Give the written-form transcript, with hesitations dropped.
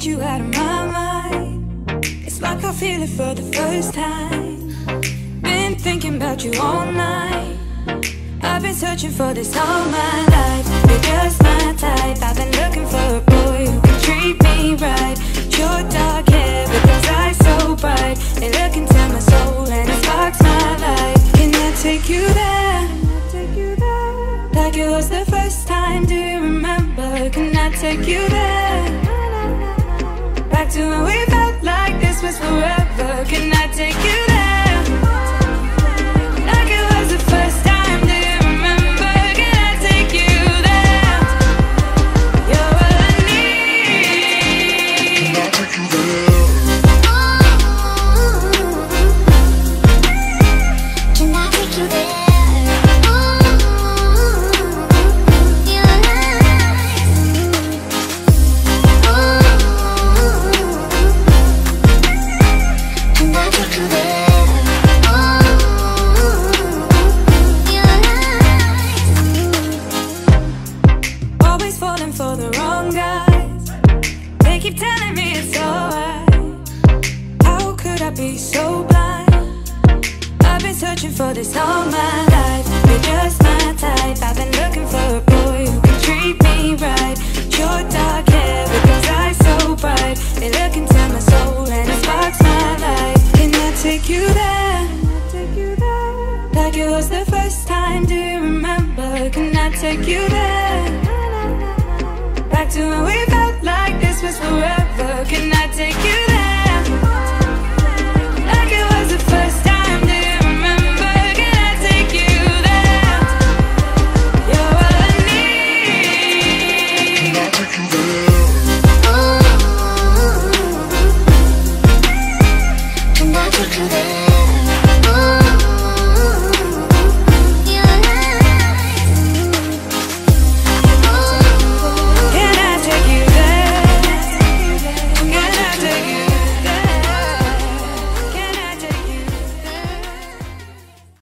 get you out of my mind. It's like I feel it for the first time. Been thinking about you all night. I've been searching for this all my life. You're just my type. I've been looking for a boy who can treat me right. Your dark hair with those eyes so bright, they look into my soul and it sparks my life. Can I take you there? Like it was the first time, do you remember? Can I take you there? Back to when we felt like this was forever. Can I take you there? Like it was the first time, do you remember? Can I take you there? You're all I need. Can I take you there? Can I take you there? For the wrong guys, they keep telling me it's alright. How could I be so blind? I've been searching for this all my life. You're just my type. I've been looking for a boy who can treat me right. Your dark hair with those eyes so bright, they look into my soul and it sparks my life. Can I take you there? Like it was the first time, do you remember? Can I take you there? Back to when we felt like this was forever. Can I take you there?